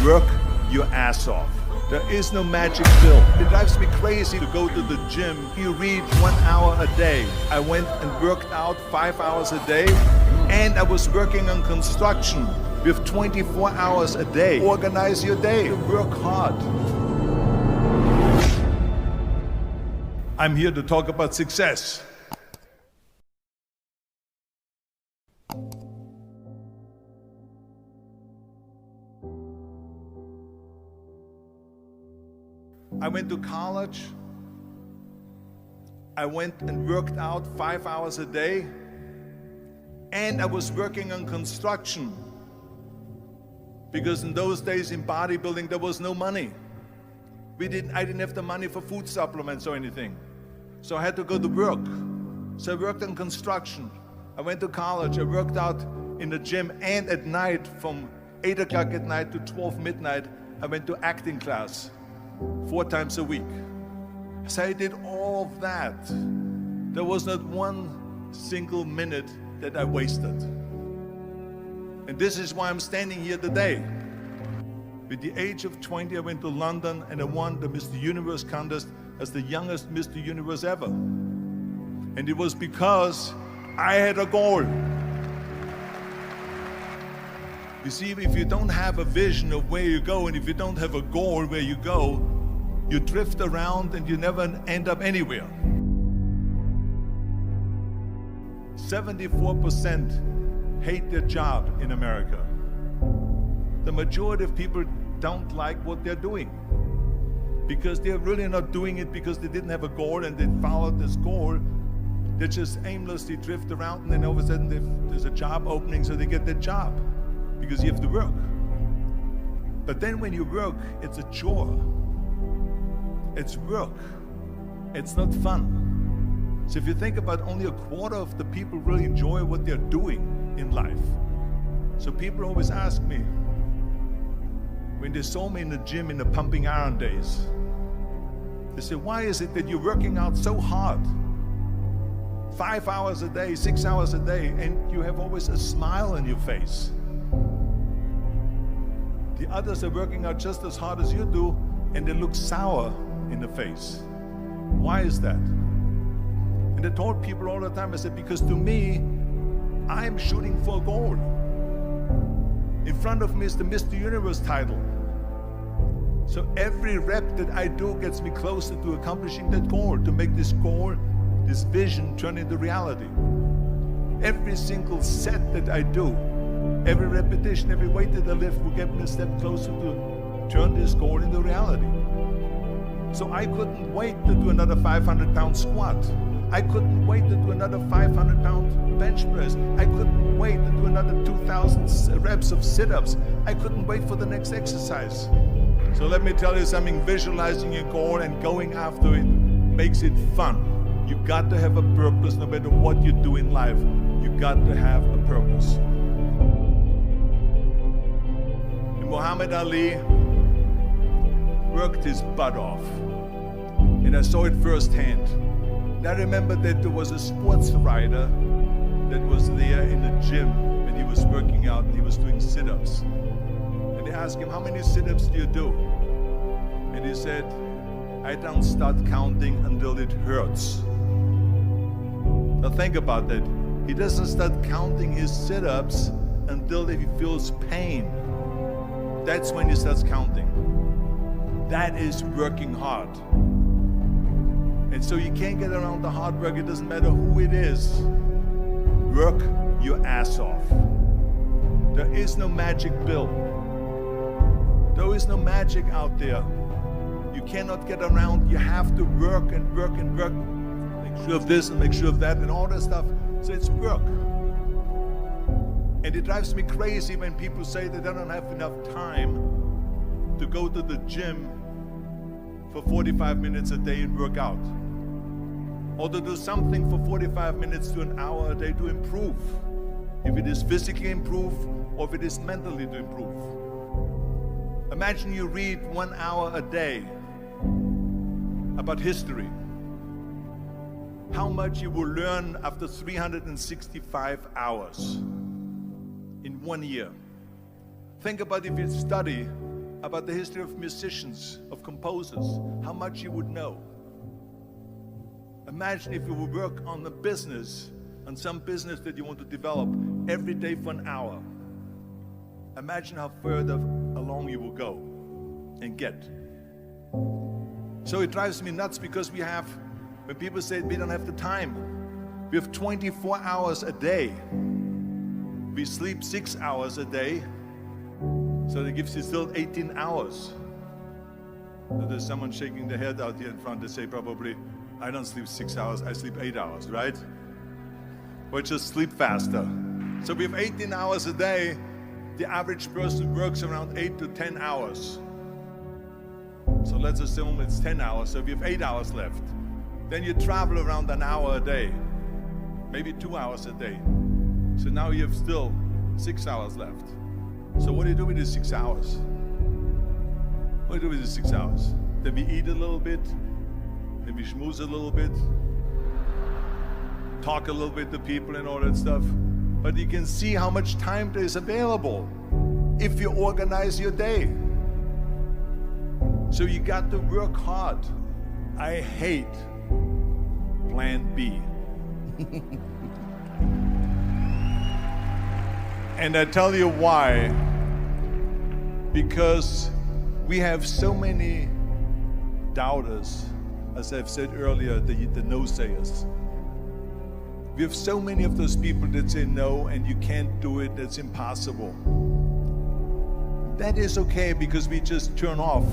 Work your ass off. There is no magic pill. It drives me crazy to go to the gym. You read 1 hour a day. I went and worked out 5 hours a day, and I was working on construction with 24 hours a day. Organize your day. Work hard. I'm here to talk about success. I went to college. I went and worked out 5 hours a day, and I was working on construction because in those days in bodybuilding there was no money. I didn't have the money for food supplements or anything, so I had to go to work. So I worked on construction. I went to college. I worked out in the gym, and at night from 8 o'clock at night to 12 midnight I went to acting class 4 times a week. So I did all of that. There was not one single minute that I wasted. And this is why I'm standing here today. At the age of 20, I went to London and I won the Mr. Universe contest as the youngest Mr. Universe ever. And it was because I had a goal. You see, if you don't have a vision of where you go, and if you don't have a goal where you go, you drift around and you never end up anywhere. 74% hate their job in America. The majority of people don't like what they're doing because they're really not doing it because they didn't have a goal and they followed this goal. They just aimlessly drift around, and then all of a sudden there's a job opening, so they get that job because you have to work. But then when you work, it's a chore. It's work. It's not fun. So if you think about, only a quarter of the people really enjoy what they're doing in life. So people always ask me, when they saw me in the gym in the pumping iron days, they say, why is it that you're working out so hard? 5 hours a day, 6 hours a day, and you have always a smile on your face. The others are working out just as hard as you do, and they look sour in the face. Why is that? And I told people all the time, I said, because to me, I'm shooting for a goal. In front of me is the Mr. Universe title. So every rep that I do gets me closer to accomplishing that goal, to make this goal, this vision, turn into reality. Every single set that I do, every repetition, every weight that I lift will get me a step closer to turn this goal into reality. So I couldn't wait to do another 500-pound squat. I couldn't wait to do another 500-pound bench press. I couldn't wait to do another 2,000 reps of sit-ups. I couldn't wait for the next exercise. So let me tell you something, visualizing your goal and going after it makes it fun. You got to have a purpose no matter what you do in life. You got to have a purpose. And Muhammad Ali worked his butt off, and I saw it firsthand. And I remember that there was a sports writer that was there in the gym when he was working out and he was doing sit-ups. And they asked him, how many sit-ups do you do? And he said, I don't start counting until it hurts. Now think about that. He doesn't start counting his sit-ups until he feels pain. That's when he starts counting. That is working hard. And so you can't get around the hard work. It doesn't matter who it is. Work your ass off. There is no magic pill. There is no magic out there. You cannot get around. You have to work and work and work. Make sure of this and make sure of that and all that stuff. So it's work. And it drives me crazy when people say that they don't have enough time to go to the gym for 45 minutes a day and work out, or to do something for 45 minutes to an hour a day to improve, if it is physically improve or if it is mentally to improve. Imagine you read 1 hour a day about history. How much you will learn after 365 hours in 1 year. Think about if you study about the history of musicians, of composers, how much you would know. Imagine if you would work on the business, on some business that you want to develop every day for an hour. Imagine how further along you will go and get. So it drives me nuts because when people say we don't have the time, we have 24 hours a day. We sleep 6 hours a day, so that gives you still 18 hours. So there's someone shaking their head out here in front. They say probably, I don't sleep 6 hours, I sleep 8 hours, right? Or just sleep faster. So we have 18 hours a day. The average person works around 8 to 10 hours. So let's assume it's 10 hours, so we have 8 hours left. Then you travel around an hour a day, maybe 2 hours a day. So now you have still 6 hours left. So what do you do with these 6 hours? What do you do with these 6 hours? Then we eat a little bit, then we schmooze a little bit, talk a little bit to people and all that stuff. But you can see how much time there is available if you organize your day. So you got to work hard. I hate plan B. And I tell you why. Because we have so many doubters, as I've said earlier, the no-sayers. We have so many of those people that say no and you can't do it, that's impossible. That is okay because we just turn off,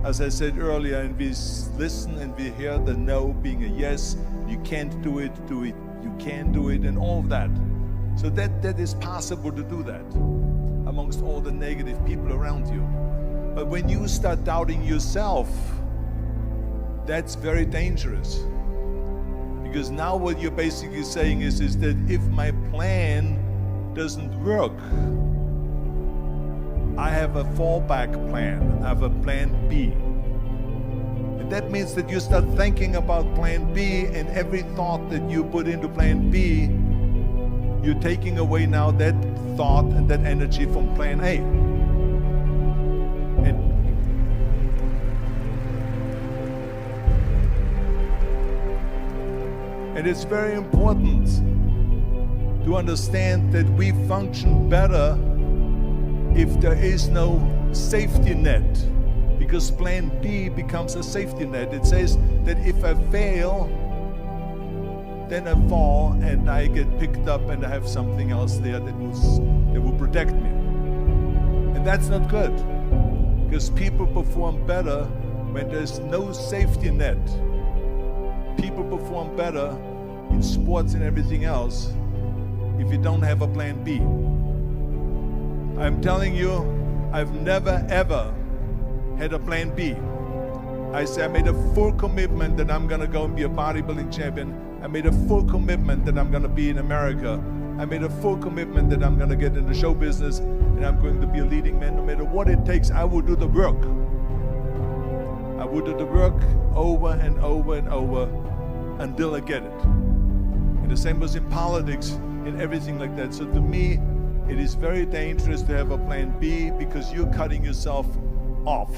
as I said earlier, and we listen and we hear the no being a yes. You can't do it, you can do it, and all of that. So that is possible to do that amongst all the negative people around you. But when you start doubting yourself, that's very dangerous. Because now what you're basically saying is that if my plan doesn't work, I have a fallback plan, I have a plan B. And that means that you start thinking about plan B, and every thought that you put into plan B, you're taking away now that thought and that energy from plan A. And it's very important to understand that we function better if there is no safety net, because plan B becomes a safety net. It says that if I fail, then I fall and I get picked up and I have something else there that will protect me. And that's not good, because people perform better when there's no safety net. People perform better in sports and everything else if you don't have a plan B. I'm telling you, I've never ever had a plan B. I made a full commitment that I'm gonna go and be a bodybuilding champion. I made a full commitment that I'm gonna be in America. I made a full commitment that I'm gonna get in the show business and I'm going to be a leading man. No matter what it takes, I will do the work. I will do the work over and over and over until I get it. And the same was in politics, in everything like that. So to me, it is very dangerous to have a plan B, because you're cutting yourself off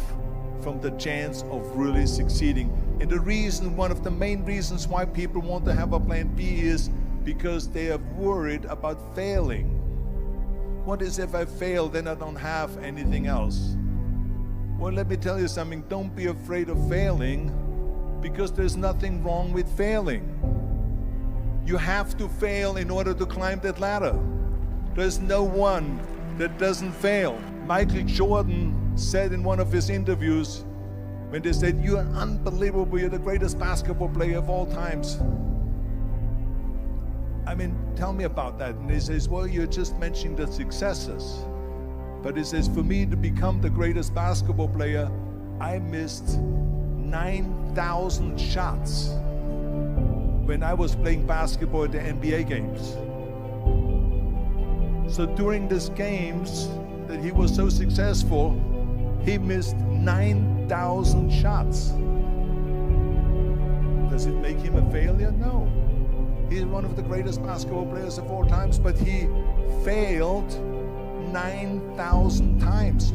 from the chance of really succeeding. And the reason, one of the main reasons why people want to have a plan B is because they are worried about failing. What is if I fail, then I don't have anything else? Well, let me tell you something, don't be afraid of failing, because there's nothing wrong with failing. You have to fail in order to climb that ladder. There's no one that doesn't fail. Michael Jordan said in one of his interviews, when they said, "You're unbelievable, you're the greatest basketball player of all times." I mean, tell me about that. And he says, well, you're just mentioning the successes. But he says, for me to become the greatest basketball player, I missed 9,000 shots when I was playing basketball at the NBA games. So during these games that he was so successful, he missed 9,000 shots. Does it make him a failure? No. He's one of the greatest basketball players of all times, but he failed 9,000 times.